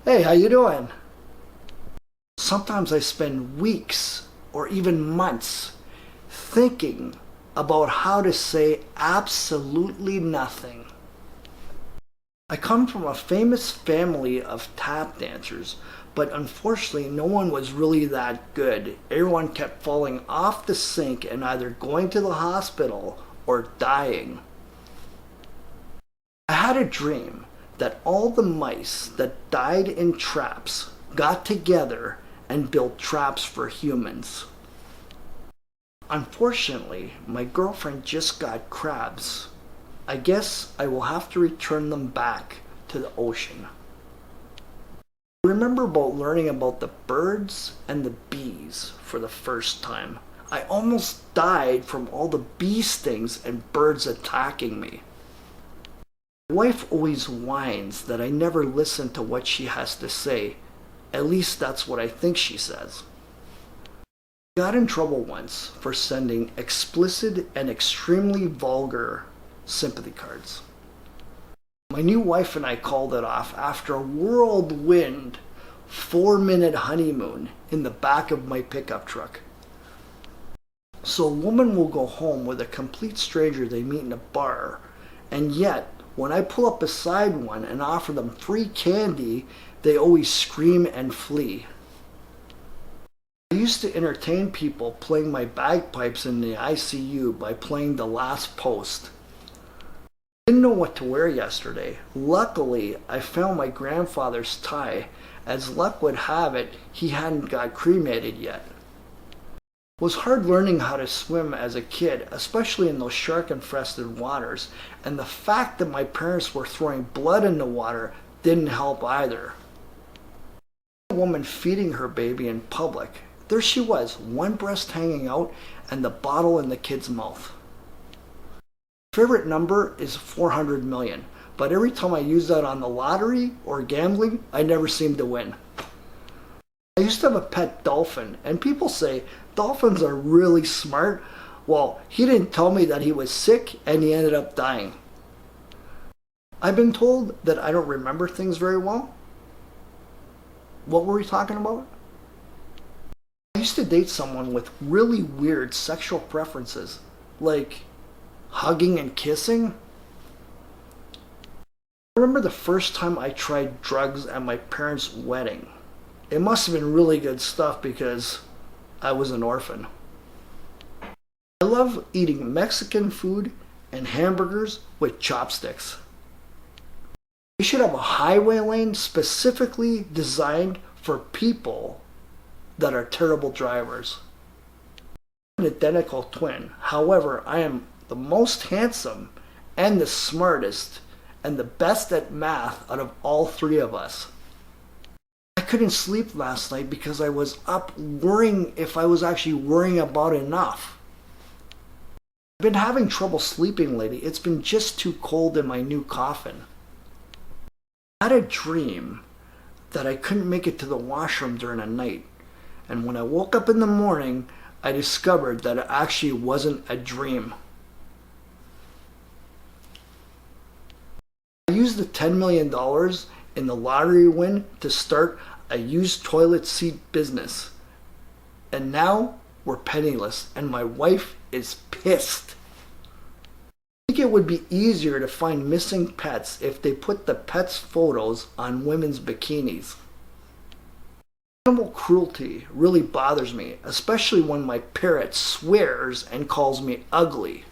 Hey, how you doing? Sometimes I spend weeks or even months thinking about how to say absolutely nothing. I come from a famous family of tap dancers, but unfortunately no one was really that good. Everyone kept falling off the sink and either going to the hospital or dying. I had a dream that all the mice that died in traps got together and built traps for humans. Unfortunately, my girlfriend just got crabs. I guess I will have to return them back to the ocean. I remember about learning about the birds and the bees for the first time. I almost died from all the bee stings and birds attacking me. My wife always whines that I never listen to what she has to say. At least that's what I think she says. I got in trouble once for sending explicit and extremely vulgar sympathy cards. My new wife and I called it off after a whirlwind 4-minute honeymoon in the back of my pickup truck. So a woman will go home with a complete stranger they meet in a bar, and yet when I pull up beside one and offer them free candy, they always scream and flee. I used to entertain people playing my bagpipes in the ICU by playing The Last Post. I didn't know what to wear yesterday. Luckily, I found my grandfather's tie. As luck would have it, he hadn't got cremated yet. It was hard learning how to swim as a kid, especially in those shark-infested waters, and the fact that my parents were throwing blood in the water didn't help either. A woman feeding her baby in public. There she was, one breast hanging out and the bottle in the kid's mouth. My favorite number is 400 million, but every time I use that on the lottery or gambling, I never seem to win. I used to have a pet dolphin, and people say dolphins are really smart. Well, he didn't tell me that he was sick and he ended up dying. I've been told that I don't remember things very well. What were we talking about? I used to date someone with really weird sexual preferences, like hugging and kissing. I remember the first time I tried drugs at my parents' wedding. It must have been really good stuff because I was an orphan. I love eating Mexican food and hamburgers with chopsticks. We should have a highway lane specifically designed for people that are terrible drivers. I'm an identical twin. However, I am the most handsome and the smartest and the best at math out of all three of us. I couldn't sleep last night because I was up worrying if I was actually worrying about enough. I've been having trouble sleeping lately. It's been just too cold in my new coffin. I had a dream that I couldn't make it to the washroom during the night. And when I woke up in the morning, I discovered that it actually wasn't a dream. I used the $10 million in the lottery win to start a used toilet seat business. And now we're penniless and my wife is pissed. I think it would be easier to find missing pets if they put the pets' photos on women's bikinis. Animal cruelty really bothers me, especially when my parrot swears and calls me ugly.